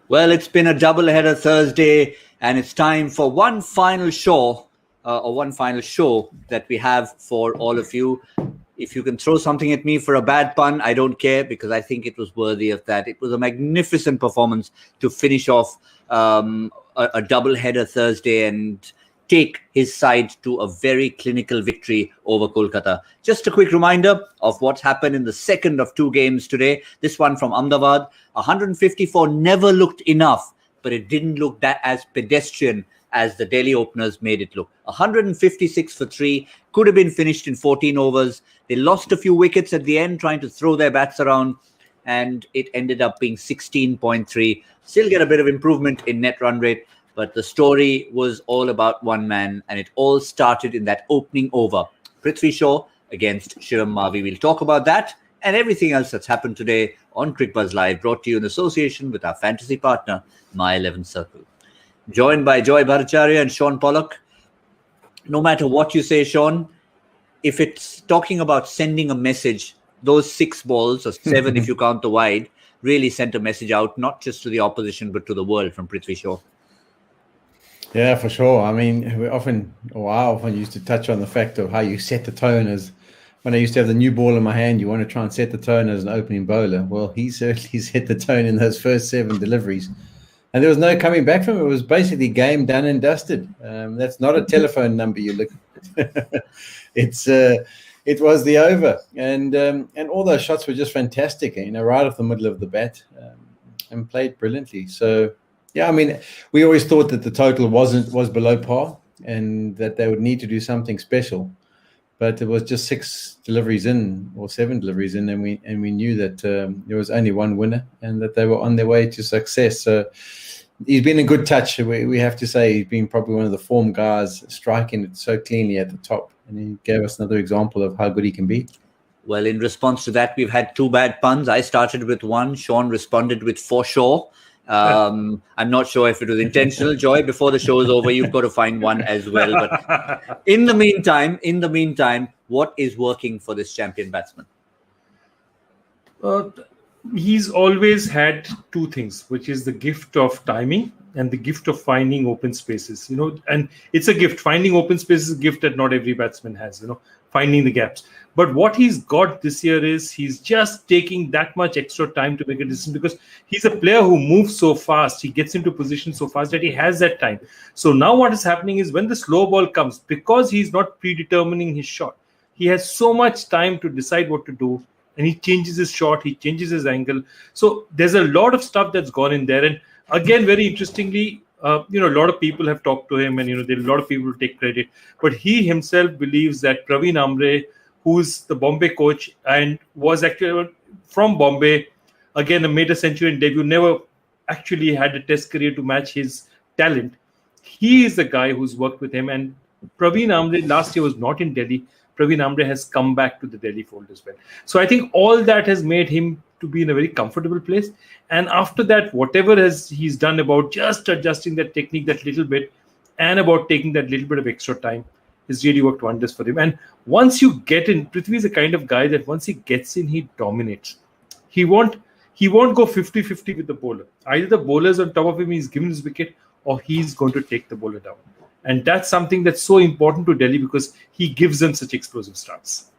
Well, it's been a double-header Thursday, and it's time for one final show that we have for all of you. If you can throw something at me for a bad pun, I don't care, because I think it was worthy of that. It was a magnificent performance to finish off a double-header Thursday and take his side to a very clinical victory over Kolkata. Just a quick reminder of what's happened in the second of two games today. This one from Ahmedabad. 154 never looked enough, but it didn't look that as pedestrian as the Delhi openers made it look. 156 for 3, could have been finished in 14 overs. They lost a few wickets at the end trying to throw their bats around, and it ended up being 16.3. Still get a bit of improvement in net run rate, but the story was all about one man, and it all started in that opening over. PRITHVI Shaw against Shivam Mavi. We'll talk about that and everything else that's happened today on Cricbuzz Live, brought to you in association with our fantasy partner, My 11 Circle. Joined by Joy Bhattacharjya and Shaun Pollock. No matter what you say, Shaun, if it's talking about sending a message, those 6 balls, or 7 if you count the wide, really sent a message out, not just to the opposition, but to the world from PRITHVI Shaw. Yeah, for sure. I mean, I often used to touch on the fact of how you set the tone. As when I used to have the new ball in my hand, you want to try and set the tone as an opening bowler. Well, he certainly set the tone in those first 7 deliveries. And there was no coming back from it. It was basically game done and dusted. That's not a telephone number you look at. It was the over. And all those shots were just fantastic, right off the middle of the bat, and played brilliantly. So, yeah, I mean, we always thought that the total was below par and that they would need to do something special. But it was just 6 deliveries in, or 7 deliveries in, and we knew that there was only one winner and that they were on their way to success. So he's been a good touch. We have to say he's been probably one of the form guys, striking it so cleanly at the top. And he gave us another example of how good he can be. Well, in response to that, we've had 2 bad puns. I started with 1. Shaun responded with for sure. I'm not sure if it was intentional. Joy, before the show is over, you've got to find 1 as well. But in the meantime, what is working for this champion batsman? He's always had 2 things, which is the gift of timing and the gift of finding open spaces. And it's a gift. Finding open spaces is a gift that not every batsman has. Finding the gaps. But what he's got this year is he's just taking that much extra time to make a decision, because he's a player who moves so fast. He gets into position so fast that he has that time. So now what is happening is when the slow ball comes, because he's not predetermining his shot, he has so much time to decide what to do. And he changes his shot, he changes his angle. So there's a lot of stuff that's gone in there. And again, very interestingly, a lot of people have talked to him, and there are a lot of people who take credit. But he himself believes that Praveen Amre, who's the Bombay coach and was actually from Bombay, again, made a century in debut, never actually had a test career to match his talent. He is the guy who's worked with him. And Praveen Amre last year was not in Delhi. Praveen Amre has come back to the Delhi fold as well. So I think all that has made him to be in a very comfortable place. And after that, whatever he's done about just adjusting that technique that little bit and about taking that little bit of extra time has really worked wonders for him. And once you get in, PRITHVI is the kind of guy that once he gets in, he dominates. He won't go 50-50 with the bowler. Either the bowler's on top of him, he's given his wicket, or he's going to take the bowler down. And that's something that's so important to Delhi, because he gives them such explosive starts.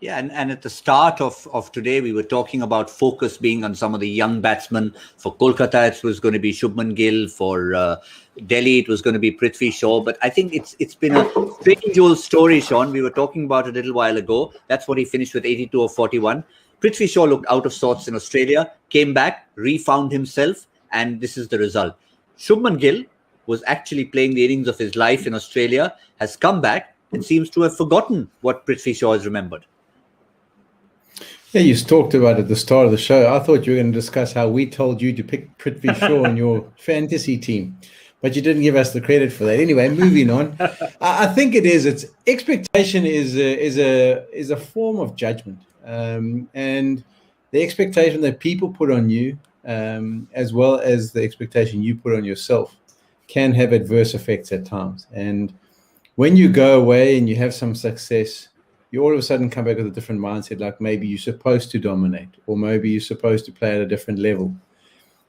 Yeah, and at the start of today, we were talking about focus being on some of the young batsmen. For Kolkata, it was going to be Shubman Gill. For Delhi, it was going to be PRITHVI Shaw. But I think it's been a strange old story, Shaun. We were talking about it a little while ago. That's what he finished with, 82 of 41. PRITHVI Shaw looked out of sorts in Australia, came back, refound himself, and this is the result. Shubman Gill was actually playing the innings of his life in Australia, has come back and seems to have forgotten what PRITHVI Shaw has remembered. Yeah, you talked about at the start of the show. I thought you were going to discuss how we told you to pick PRITHVI Shaw on your fantasy team, but you didn't give us the credit for that. Anyway, moving on. I think it's expectation is a form of judgment, and the expectation that people put on you, as well as the expectation you put on yourself, can have adverse effects at times. And when you go away and you have some success, you all of a sudden come back with a different mindset, like maybe you're supposed to dominate, or maybe you're supposed to play at a different level.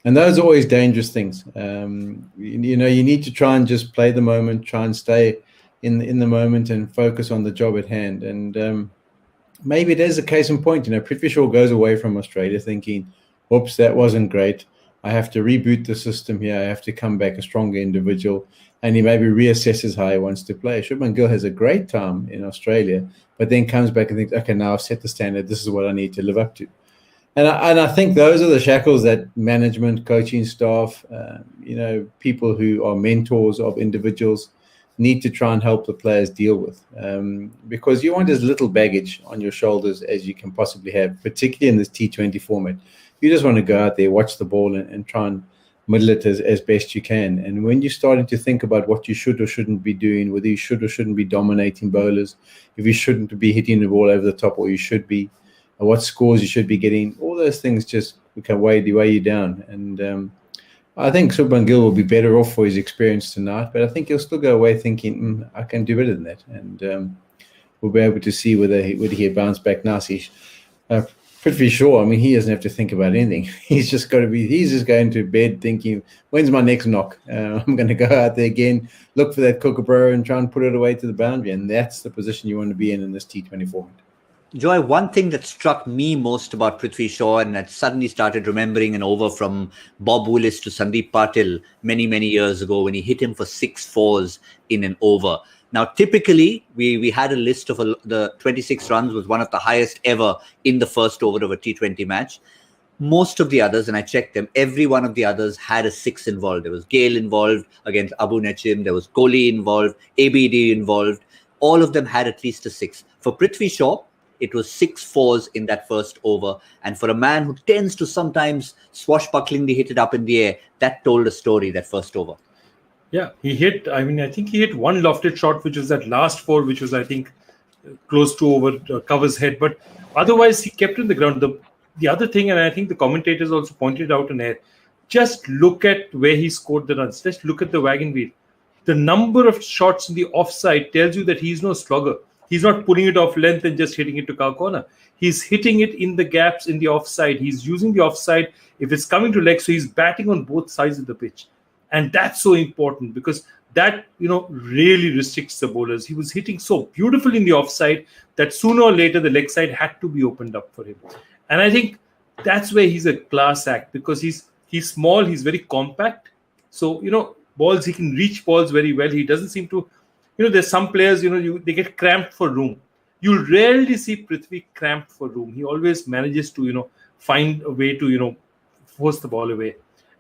And those are always dangerous things. You need to try and just play the moment, try and stay in the moment and focus on the job at hand. And maybe there's a case in point. Prithvi Shaw goes away from Australia thinking, oops, that wasn't great. I have to reboot the system here. I have to come back a stronger individual. And he maybe reassesses how he wants to play. Shubman Gill has a great time in Australia, but then comes back and thinks, okay, now I've set the standard. This is what I need to live up to. And I think those are the shackles that management, coaching staff, people who are mentors of individuals need to try and help the players deal with. Because you want as little baggage on your shoulders as you can possibly have, particularly in this T20 format. You just want to go out there, watch the ball and try and middle it as best you can. And when you're starting to think about what you should or shouldn't be doing, whether you should or shouldn't be dominating bowlers, if you shouldn't be hitting the ball over the top or you should be, or what scores you should be getting, all those things just can weigh you down. And I think Shubman Gill will be better off for his experience tonight, but I think he'll still go away thinking, I can do better than that. And we'll be able to see whether he bounce back nicely. Pretty sure. I mean, he doesn't have to think about anything. He's just going to bed thinking, when's my next knock? I'm going to go out there again, look for that kookaburra and try and put it away to the boundary. And that's the position you want to be in this T20 format. Joy, one thing that struck me most about Prithvi Shaw, and I suddenly started remembering an over from Bob Willis to Sandeep Patil many, many years ago when he hit him for 6 fours in an over. Now, typically, we had a list of the 26 runs was one of the highest ever in the first over of a T20 match. Most of the others, and I checked them, every one of the others had a 6 involved. There was Gale involved against Abu Nachim. There was Kohli involved, ABD involved. All of them had at least a 6. For Prithvi Shaw, it was 6 fours in that first over. And for a man who tends to sometimes swashbucklingly hit it up in the air, that told a story, that first over. Yeah, he hit, I think he hit one lofted shot, which was that last 4, which was, I think, close to over Cover's head. But otherwise, he kept in the ground. The other thing, and I think the commentators also pointed out in air, just look at where he scored the runs. Just look at the wagon wheel. The number of shots in the offside tells you that he's no slugger. He's not pulling it off length and just hitting it to cow corner. He's hitting it in the gaps in the offside. He's using the offside if it's coming to leg. So he's batting on both sides of the pitch. And that's so important because that, really restricts the bowlers. He was hitting so beautifully in the offside that sooner or later the leg side had to be opened up for him. And I think that's where he's a class act because he's small, he's very compact. So, balls, he can reach balls very well. He doesn't seem to, there's some players, they get cramped for room. You'll rarely see Prithvi cramped for room. He always manages to, find a way to, force the ball away.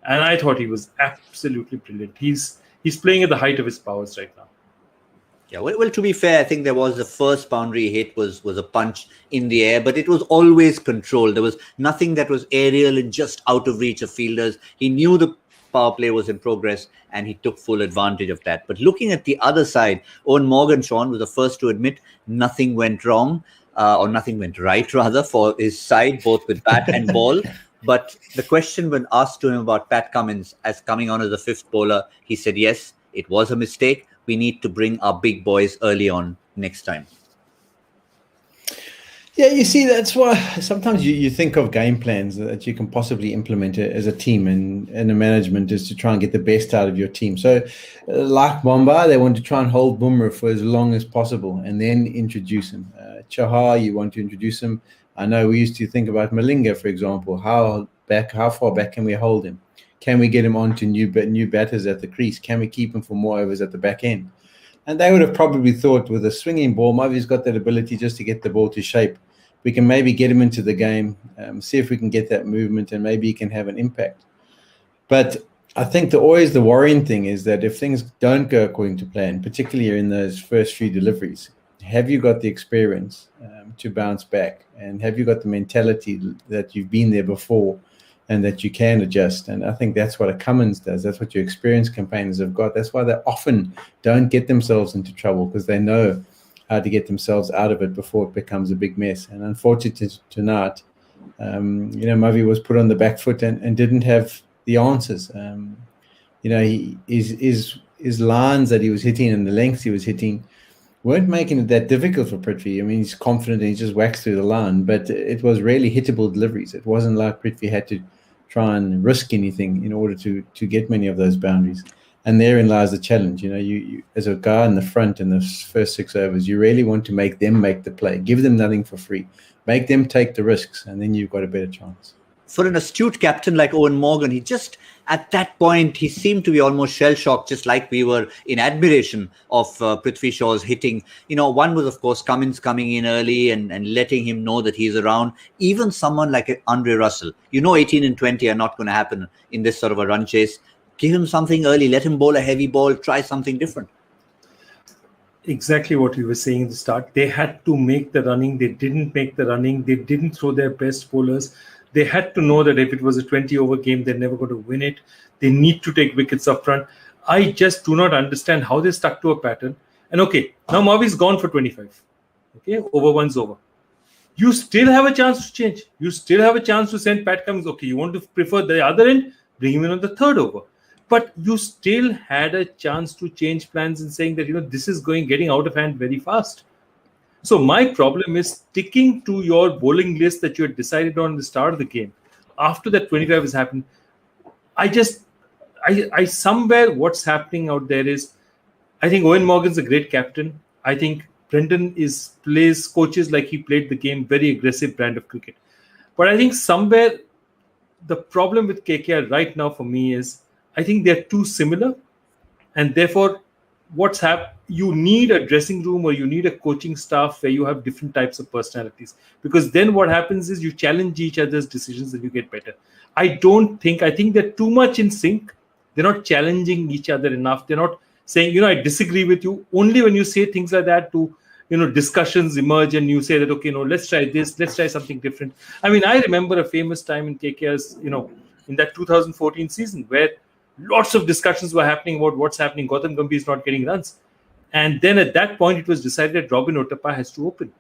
And I thought he was absolutely brilliant. He's playing at the height of his powers right now. Yeah, well, to be fair, I think there was the first boundary hit was a punch in the air, but it was always controlled. There was nothing that was aerial and just out of reach of fielders. He knew the power play was in progress and he took full advantage of that. But looking at the other side, Owen Morgan, Shaun, was the first to admit nothing went wrong, or nothing went right, rather, for his side, both with bat and ball. But the question when asked to him about Pat Cummins as coming on as a 5th bowler, he said, yes, it was a mistake. We need to bring our big boys early on next time. Yeah, you see, that's why sometimes you think of game plans that you can possibly implement as a team and a management is to try and get the best out of your team. So like Bombay, they want to try and hold Bumrah for as long as possible and then introduce him. Chahar, you want to introduce him. I know we used to think about Malinga, for example. How far back can we hold him? Can we get him on to new batters at the crease? Can we keep him for more overs at the back end? And they would have probably thought with a swinging ball, maybe he's got that ability just to get the ball to shape. We can maybe get him into the game, see if we can get that movement, and maybe he can have an impact. But I think always the worrying thing is that if things don't go according to plan, particularly in those first few deliveries, have you got the experience to bounce back? And have you got the mentality that you've been there before and that you can adjust? And I think that's what a Cummins does. That's what your experienced campaigners have got. That's why they often don't get themselves into trouble because they know how to get themselves out of it before it becomes a big mess. And unfortunately tonight, Mavi was put on the back foot and didn't have the answers. His lines that he was hitting and the lengths he was hitting weren't making it that difficult for Prithvi. I mean, he's confident and he just whacks through the line, but it was really hittable deliveries. It wasn't like Prithvi had to try and risk anything in order to get many of those boundaries. And therein lies the challenge. You as a guy in the front in the first 6 overs, you really want to make them make the play. Give them nothing for free. Make them take the risks, and then you've got a better chance. For an astute captain like Owen Morgan, he just, at that point, he seemed to be almost shell-shocked, just like we were in admiration of Prithvi Shaw's hitting. One was, of course, Cummins coming in early and letting him know that he's around. Even someone like Andre Russell, 18 and 20 are not going to happen in this sort of a run chase. Give him something early. Let him bowl a heavy ball. Try something different. Exactly what we were saying at the start. They had to make the running. They didn't make the running. They didn't throw their best bowlers. They had to know that if it was a 20-over game, they're never going to win it. They need to take wickets up front. I just do not understand how they stuck to a pattern. And okay, now Mavi's gone for 25. Okay, over one's over. You still have a chance to change. You still have a chance to send Pat Cummins. Okay, you want to prefer the other end? Bring him in on the third over. But you still had a chance to change plans and saying that, this is getting out of hand very fast. So my problem is sticking to your bowling list that you had decided on at the start of the game. After that 25 has happened, I somewhere what's happening out there is, I think Owen Morgan's a great captain. I think Brendan plays coaches like he played the game, very aggressive brand of cricket. But I think somewhere the problem with KKR right now for me is, I think they're too similar, and therefore you need a dressing room or you need a coaching staff where you have different types of personalities, because then what happens is you challenge each other's decisions and you get better. I think they're too much in sync. They're not challenging each other enough. They're not saying, I disagree with you. Only when you say things like that discussions emerge and you say that, okay, let's try this, let's try something different. I mean, I remember a famous time in KKR's, in that 2014 season where lots of discussions were happening about what's happening. Gautam Gambhir is not getting runs. And then at that point, it was decided that Robin Uthappa has to open.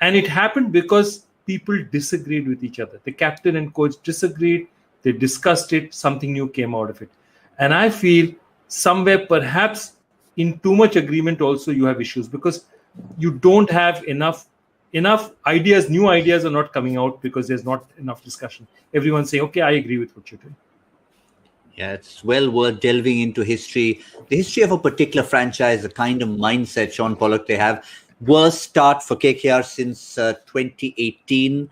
And it happened because people disagreed with each other. The captain and coach disagreed. They discussed it. Something new came out of it. And I feel somewhere perhaps in too much agreement also you have issues, because you don't have enough ideas. New ideas are not coming out because there's not enough discussion. Everyone's saying, okay, I agree with what you're doing. Yeah, it's well worth delving into history. The history of a particular franchise, the kind of mindset, Shaun Pollock, they have. Worst start for KKR since 2018.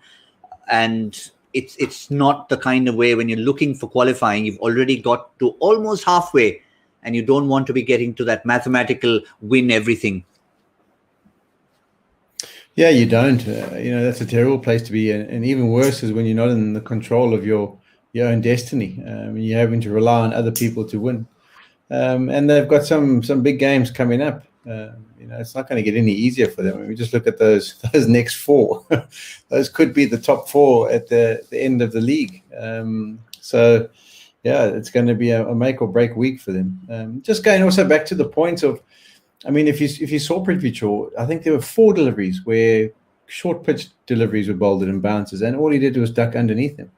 And it's not the kind of way when you're looking for qualifying, you've already got to almost halfway and you don't want to be getting to that mathematical win everything. Yeah, you don't. That's a terrible place to be. And even worse is when you're not in the control of your own destiny. You're having to rely on other people to win. And they've got some big games coming up. It's not going to get any easier for them. We just look at those next four. Those could be the top four at the end of the league. So, yeah, it's going to be a make or break week for them. Just going also back to the point of, if you saw Prithvi Shaw, I think there were 4 deliveries where short pitch deliveries were bowled in bounces, and all he did was duck underneath them.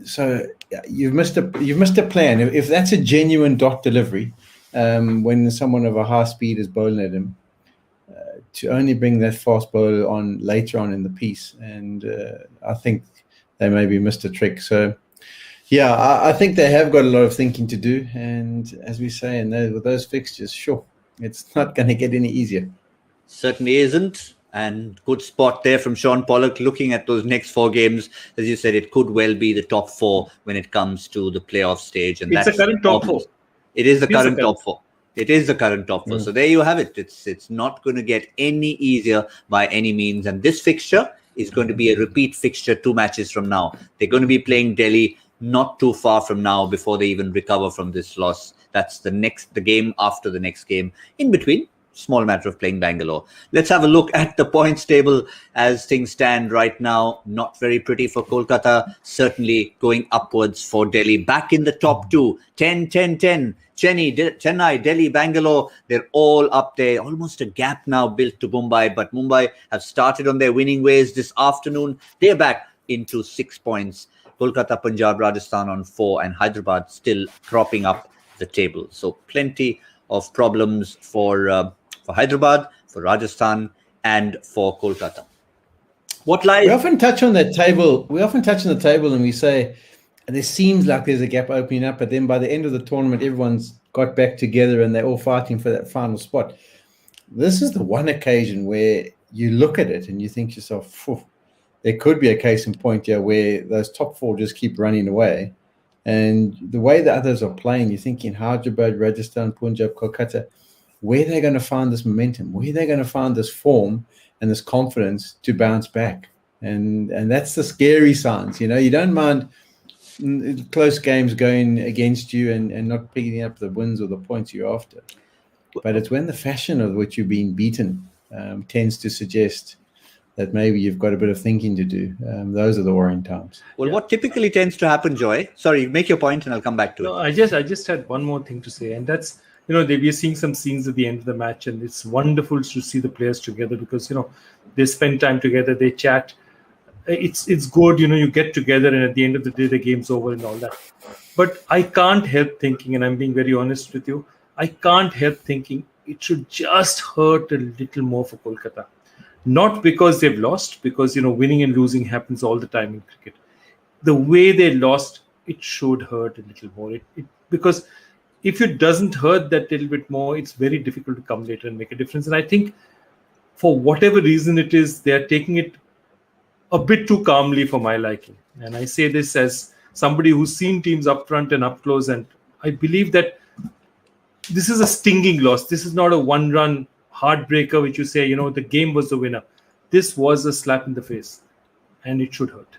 So you've missed a plan. If that's a genuine dot delivery, when someone of a high speed is bowling at him, to only bring that fast bowler on later on in the piece, and I think they maybe missed a trick. So yeah, I think they have got a lot of thinking to do, and as we say, with those fixtures, sure, it's not going to get any easier. Certainly isn't. And good spot there from Shaun Pollock. Looking at those next 4 games, as you said, it could well be the top 4 when it comes to the playoff stage. And it's the current top 4. It is the current top 4. It is the current top 4. So there you have it. It's not going to get any easier by any means. And this fixture is going to be a repeat fixture 2 matches from now. They're going to be playing Delhi not too far from now before they even recover from this loss. That's the game after the next game. In between, small matter of playing Bangalore. Let's have a look at the points table as things stand right now. Not very pretty for Kolkata. Certainly going upwards for Delhi. Back in the top 2. 10, 10, 10. Chennai, Delhi, Bangalore. They're all up there. Almost a gap now built to Mumbai. But Mumbai have started on their winning ways this afternoon. They're back into 6 points. Kolkata, Punjab, Rajasthan on 4. And Hyderabad still cropping up the table. So plenty of problems for Hyderabad, for Rajasthan, and for Kolkata. What lies? We often touch on that table. We often touch on the table and we say, And there seems like there's a gap opening up, but then by the end of the tournament, everyone's got back together and they're all fighting for that final spot. This is the one occasion where you look at it and you think to yourself, phew, there could be a case in point here where those top four just keep running away. And the way the others are playing, you're thinking Hyderabad, Rajasthan, Punjab, Kolkata, where they're going to find this momentum, where they're going to find this form and this confidence to bounce back. And that's the scary signs. You know, you don't mind close games going against you and not picking up the wins or the points you're after. But it's when the fashion of which you're being beaten tends to suggest that maybe you've got a bit of thinking to do. Those are the worrying times. Well, what typically tends to happen, Joy? Sorry, make your point and I'll come back to No, it. I just had one more thing to say, and that's, we are seeing some scenes at the end of the match, and it's wonderful to see the players together because, they spend time together, they chat. It's good, you get together and at the end of the day, the game's over and all that. But I can't help thinking, and I'm being very honest with you, I can't help thinking it should just hurt a little more for Kolkata. Not because they've lost, because, winning and losing happens all the time in cricket. The way they lost, it should hurt a little more. Because if it doesn't hurt that little bit more, it's very difficult to come later and make a difference. And I think for whatever reason it is, they are taking it a bit too calmly for my liking. And I say this as somebody who's seen teams up front and up close. And I believe that this is a stinging loss. This is not a one-run heartbreaker, which you say, the game was the winner. This was a slap in the face, and it should hurt.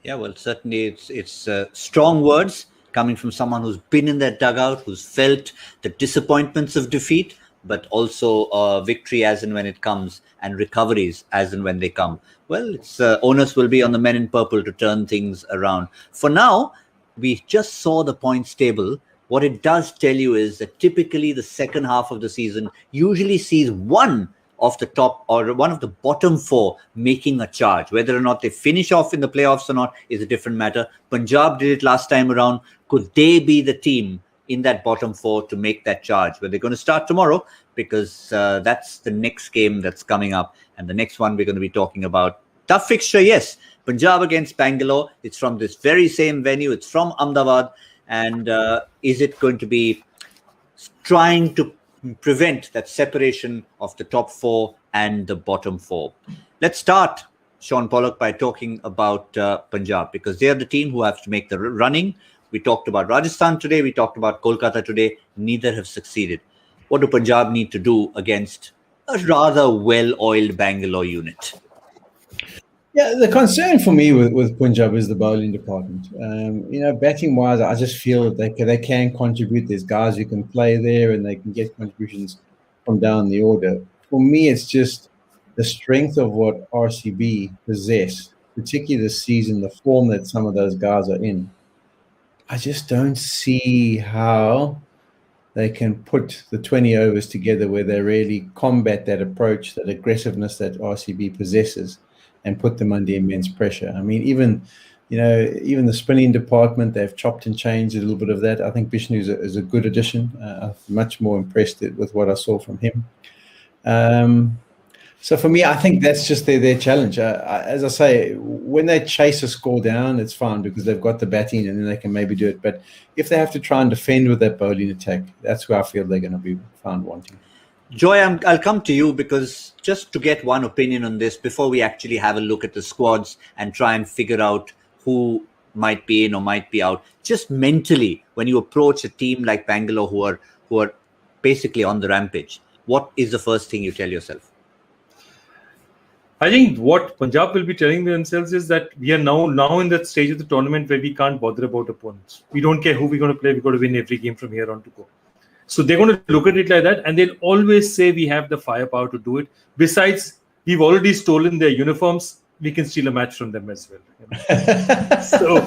Yeah, well, certainly it's strong words coming from someone who's been in that dugout, who's felt the disappointments of defeat, but also victory as and when it comes, and recoveries as and when they come. Well, it's onus will be on the men in purple to turn things around. For now, we just saw the points table. What it does tell you is that typically the second half of the season usually sees one of the top or one of the bottom four making a charge. Whether or not they finish off in the playoffs or not is a different matter. Punjab did it last time around. Could they be the team in that bottom four to make that charge? Well, they're going to start tomorrow because that's the next game that's coming up. And the next one we're going to be talking about. Tough fixture, yes. Punjab against Bangalore. It's from this very same venue. It's from Ahmedabad. And is it going to be trying to prevent that separation of the top four and the bottom four? Let's start, Shaun Pollock, by talking about Punjab, because they are the team who have to make the running. We talked about Rajasthan today. We talked about Kolkata today. Neither have succeeded. What do Punjab need to do against a rather well-oiled Bangalore unit? Yeah, the concern for me with Punjab is the bowling department. Batting-wise, I just feel that they can contribute. There's guys who can play there and they can get contributions from down the order. For me, it's just the strength of what RCB possess, particularly this season, the form that some of those guys are in. I just don't see how they can put the 20 overs together where they really combat that approach, that aggressiveness that RCB possesses, and put them under immense pressure. I mean, even the spinning department, they've chopped and changed a little bit of that. I think Vishnu is a good addition. I'm much more impressed with what I saw from him. So for me, I think that's just their challenge. As I say, when they chase a score down, it's fine because they've got the batting and then they can maybe do it. But if they have to try and defend with that bowling attack, that's where I feel they're going to be found wanting. Joy, I'll come to you because just to get one opinion on this before we actually have a look at the squads and try and figure out who might be in or might be out. Just mentally, when you approach a team like Bangalore who are basically on the rampage, what is the first thing you tell yourself? I think what Punjab will be telling themselves is that we are now in that stage of the tournament where we can't bother about opponents. We don't care who we're going to play. We've got to win every game from here on to go. So they're going to look at it like that, and they'll always say we have the firepower to do it. Besides, we've already stolen their uniforms. We can steal a match from them as well. So,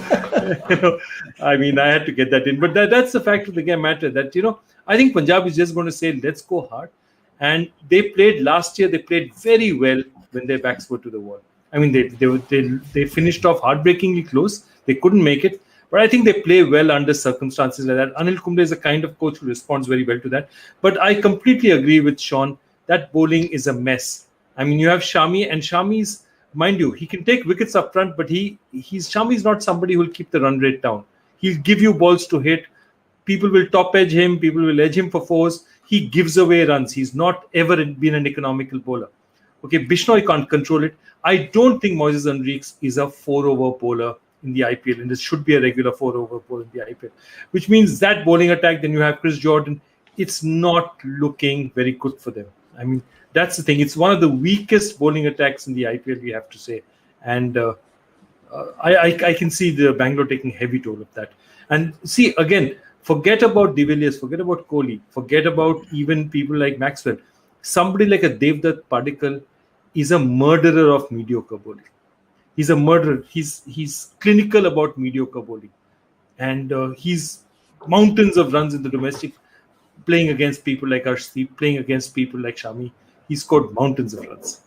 I mean, I had to get that in. But that's the fact of the game matter that, I think Punjab is just going to say, let's go hard. And they played last year. They played very well when their backs were to the wall. I mean, they finished off heartbreakingly close. They couldn't make it. But I think they play well under circumstances like that. Anil Kumble is a kind of coach who responds very well to that. But I completely agree with Shaun. That bowling is a mess. I mean, you have Shami, and Shami's mind you, he can take wickets up front, but Shami is not somebody who will keep the run rate down. He'll give you balls to hit. People will top edge him. People will edge him for fours. He gives away runs. He's not ever been an economical bowler. Okay, Bishnoi can't control it. I don't think Moises Henriques is a 4-over bowler in the IPL, and this should be a regular 4-over bowler in the IPL, which means that bowling attack, then you have Chris Jordan, it's not looking very good for them. I mean, that's the thing. It's one of the weakest bowling attacks in the IPL, we have to say. And I can see the Bangalore taking heavy toll of that. And see, again, forget about De Villiers, forget about Kohli, forget about even people like Maxwell. Somebody like a Devdutt Padikkal is a murderer of mediocre bowling. He's a murderer. He's clinical about mediocre bowling. And he's mountains of runs in the domestic, playing against people like Arshdeep, playing against people like Shami. He scored mountains of runs.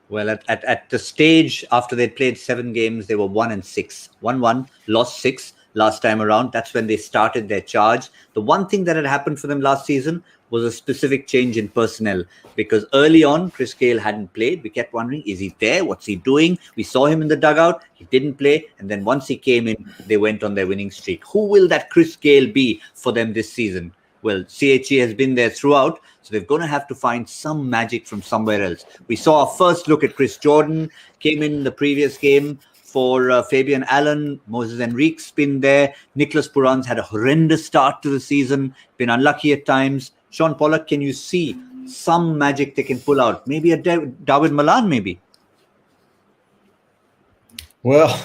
Well, at the stage after they'd played 7 games, they were 1-6. 1-1, lost 6 last time around. That's when they started their charge. The one thing that had happened for them last season was a specific change in personnel, because early on, Chris Gayle hadn't played. We kept wondering, is he there? What's he doing? We saw him in the dugout. He didn't play. And then once he came in, they went on their winning streak. Who will that Chris Gayle be for them this season? Well, CHE has been there throughout, so they're going to have to find some magic from somewhere else. We saw our first look at Chris Jordan, came in the previous game for Fabian Allen. Moises Henriques been there. Nicholas Puran's had a horrendous start to the season, been unlucky at times. Shaun Pollock, can you see some magic they can pull out? Maybe a David Malan, maybe? Well,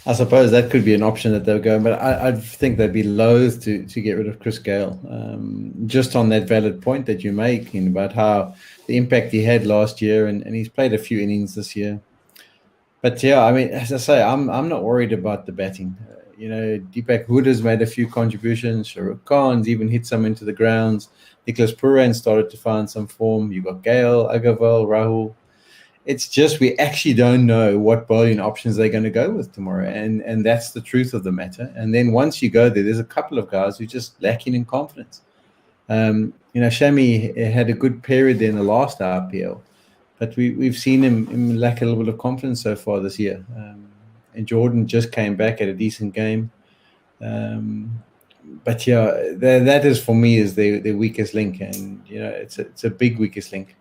I suppose that could be an option that they'll go, but I think they'd be loath to get rid of Chris Gayle. Just on that valid point that you're making about how the impact he had last year, and he's played a few innings this year. But yeah, I mean, as I say, I'm not worried about the batting. Deepak Huda's made a few contributions. Shahrukh Khan's even hit some into the grounds. Nicholas Puran started to find some form. You've got Gayle, Agarwal, Rahul. It's just we actually don't know what bowling options they're going to go with tomorrow. And that's the truth of the matter. And then once you go there, there's a couple of guys who are just lacking in confidence. Shami had a good period in the last IPL, but we've seen him lack a little bit of confidence so far this year. And Jordan just came back at a decent game. But yeah, that is for me is the weakest link. And, it's a big weakest link.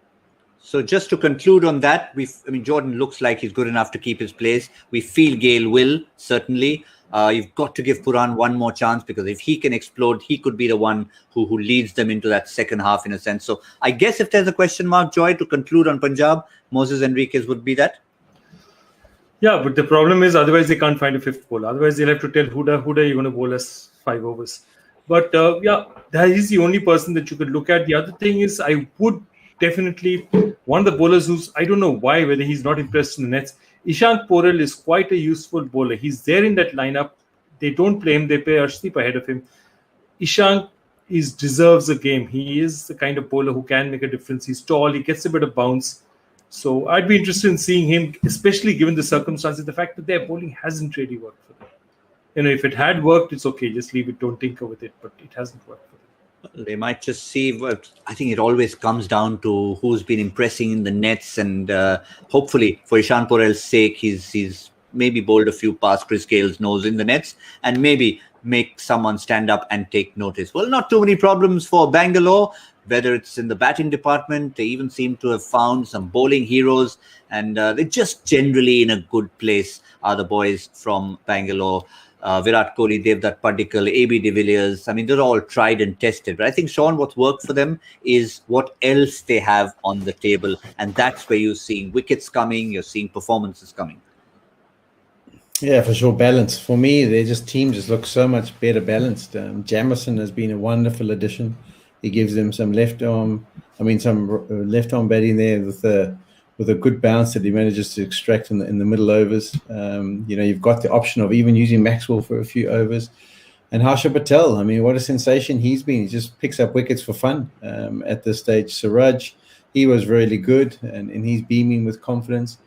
So just to conclude on that, Jordan looks like he's good enough to keep his place. We feel Gayle will, certainly. You've got to give Puran one more chance, because if he can explode, he could be the one who leads them into that second half in a sense. So I guess if there's a question mark, Joy, to conclude on Punjab, Moises Henriques would be that. Yeah, but the problem is otherwise they can't find a fifth bowler. Otherwise they'll have to tell Huda, you're going to bowl us 5 overs. But that is the only person that you could look at. The other thing is I would definitely, one of the bowlers who's, I don't know why, whether he's not impressed in the nets, Ishank Porel is quite a useful bowler. He's there in that lineup. They don't play him. They play Arshdeep ahead of him. Ishank deserves a game. He is the kind of bowler who can make a difference. He's tall. He gets a bit of bounce. So I'd be interested in seeing him, especially given the circumstances, the fact that their bowling hasn't really worked for them. If it had worked, it's okay. Just leave it. Don't tinker with it. But it hasn't worked for them. They might just see. I think it always comes down to who's been impressing in the nets, and hopefully for Ishan Porel's sake, he's maybe bowled a few past Chris Gayle's nose in the nets, and maybe make someone stand up and take notice. Well, not too many problems for Bangalore, whether it's in the batting department. They even seem to have found some bowling heroes, and they're just generally in a good place, are the boys from Bangalore. Virat Kohli, Devdutt Padikkal, AB de Villiers. They're all tried and tested. But I think, Shaun, what's worked for them is what else they have on the table. And that's where you're seeing wickets coming, you're seeing performances coming. Yeah, for sure. Balance. For me, team just looks so much better balanced. Jamieson has been a wonderful addition. He gives them some left arm batting there with a good bounce that he manages to extract in the middle overs. You've got the option of even using Maxwell for a few overs. And Harsha Patel, what a sensation he's been. He just picks up wickets for fun at this stage. Suraj, he was really good, and he's beaming with confidence.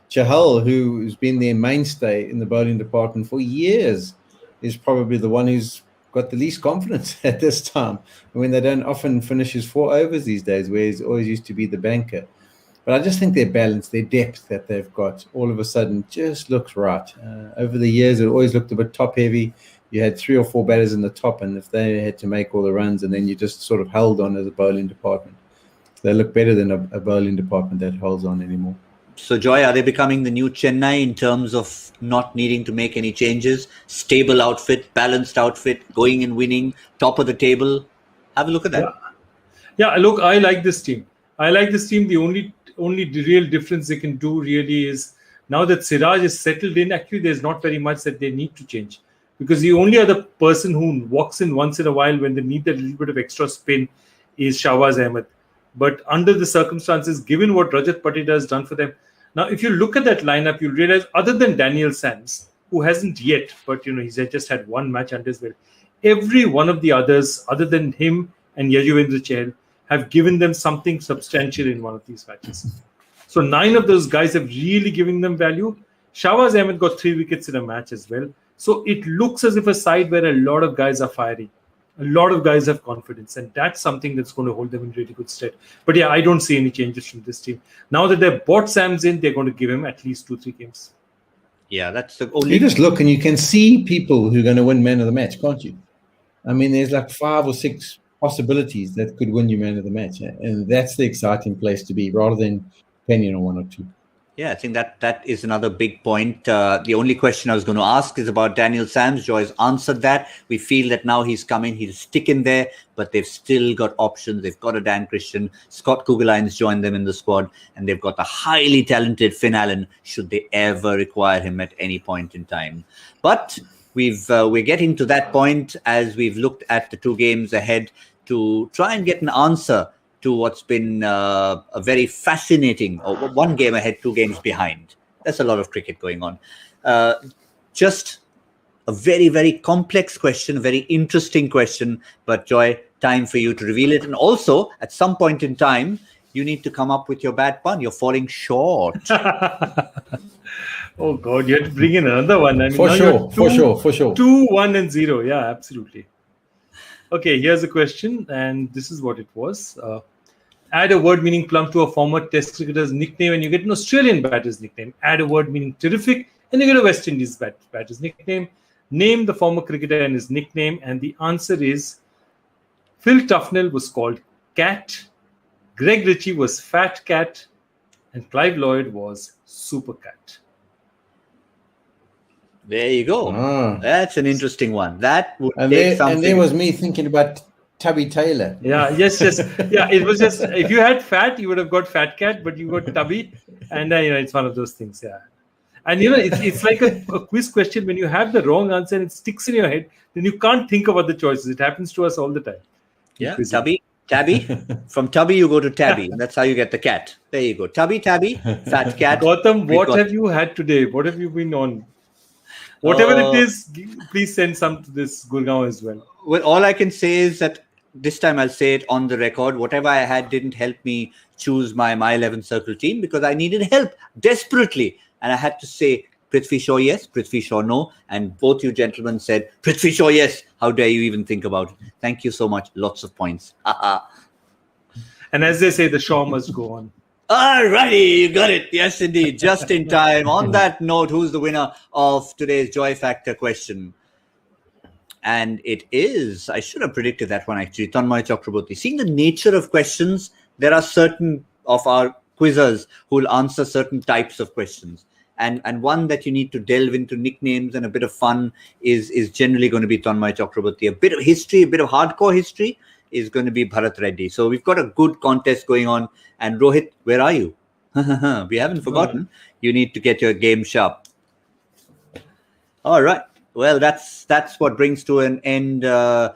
Chahal, who's been their mainstay in the bowling department for years, is probably the one who's got the least confidence at this time. They don't often finish his 4 overs these days, where he's always used to be the banker. But I just think their balance, their depth that they've got, all of a sudden just looks right. Over the years, it always looked a bit top-heavy. You had 3 or 4 batters in the top, and if they had to make all the runs, and then you just sort of held on as a bowling department. They look better than a bowling department that holds on anymore. So, Joy, are they becoming the new Chennai in terms of not needing to make any changes? Stable outfit, balanced outfit, going and winning, top of the table. Have a look at that. Yeah, look, I like this team. The only real difference they can do really is now that Siraj is settled in, actually there's not very much that they need to change. Because the only other person who walks in once in a while when they need that little bit of extra spin is Shahbaz Ahmed. But under the circumstances, given what Rajat Patidar has done for them, now if you look at that lineup, you'll realize other than Daniel Sands, who hasn't yet, but he's just had one match under his belt, every one of the others, other than him and Yajuvendra Chahal, have given them something substantial in one of these matches. So 9 of those guys have really given them value. Shahbaz Ahmed got 3 wickets in a match as well. So it looks as if a side where a lot of guys are firing. A lot of guys have confidence, and that's something that's going to hold them in really good stead. But yeah, I don't see any changes from this team. Now that they've bought Sams in, they're going to give him at least 2-3 games. Yeah, that's the only... You just look and you can see people who are going to win man of the match, can't you? I mean, there's like 5 or 6 possibilities that could win you man of the match. And that's the exciting place to be, rather than depending on 1 or 2. Yeah, I think that is another big point. The only question I was going to ask is about Daniel Sams. Joy's answered that. We feel that now he's come in, he'll stick in there, but they've still got options. They've got a Dan Christian. Scott Kugelein's joined them in the squad, and they've got the highly talented Finn Allen, should they ever require him at any point in time. But we're getting to that point as we've looked at the 2 games ahead to try and get an answer to what's been a very fascinating, or 1 game ahead, 2 games behind. There's a lot of cricket going on. Just a very, very complex question, a very interesting question. But Joy, time for you to reveal it. And also, at some point in time, you need to come up with your bad pun. You're falling short. Oh God, you have to bring in another one. I mean, for sure. 2, 1 and 0. Yeah, absolutely. Okay, here's a question, and this is what it was. Add a word meaning plum to a former Test cricketer's nickname, and you get an Australian batter's nickname. Add a word meaning terrific, and you get a West Indies batter's nickname. Name the former cricketer and his nickname, and the answer is Phil Tufnell was called Cat, Greg Ritchie was Fat Cat, and Clive Lloyd was Super Cat. There you go. That's an interesting one. That would take something. And there was me thinking about Tubby Taylor. Yeah, yes. Yeah, it was just, if you had Fat, you would have got Fat Cat, but you got Tubby. And it's one of those things, yeah. And it's like a quiz question. When you have the wrong answer and it sticks in your head, then you can't think of other choices. It happens to us all the time. Yeah, Tabby. From Tubby, you go to Tabby. And that's how you get the cat. There you go. Tabby, Fat Cat. Gautam, what have you had today? What have you been on? Whatever it is, please send some to this Gurgaon as well. Well, all I can say is that this time I'll say it on the record. Whatever I had didn't help me choose my 11 Circle team because I needed help desperately. And I had to say, Prithvi Shaw, yes, Prithvi Shaw, no. And both you gentlemen said, Prithvi Shaw, yes. How dare you even think about it? Thank you so much. Lots of points. And as they say, the show must go on. All righty, you got it. Yes, indeed. Just in time. On that note, who's the winner of today's Joy Factor question? And it is, I should have predicted that one actually, Tanmay Chakraborty. Seeing the nature of questions, there are certain of our quizzers who will answer certain types of questions. And one that you need to delve into nicknames and a bit of fun is generally going to be Tanmay Chakraborty. A bit of history, a bit of hardcore history is going to be Bharat Reddy. So we've got a good contest going on. And Rohit, where are you? We haven't forgotten. You need to get your game sharp. All right. Well, that's what brings to an end a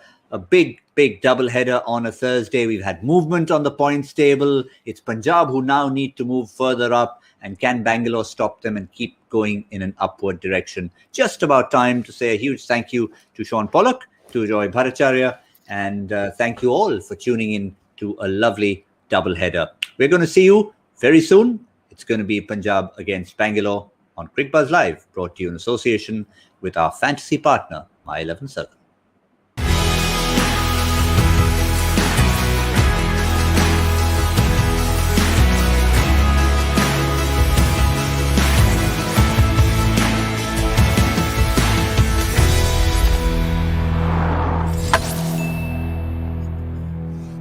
big double header on a Thursday. We've had movement on the points table. It's Punjab who now need to move further up. And can Bangalore stop them and keep going in an upward direction? Just about time to say a huge thank you to Shaun Pollock, to Joy Bhattacharjya, and thank you all for tuning in to a lovely double header. We're going to see you very soon. It's going to be Punjab against Bangalore on Cricbuzz Live, brought to you in association with our fantasy partner, My 11 Circle.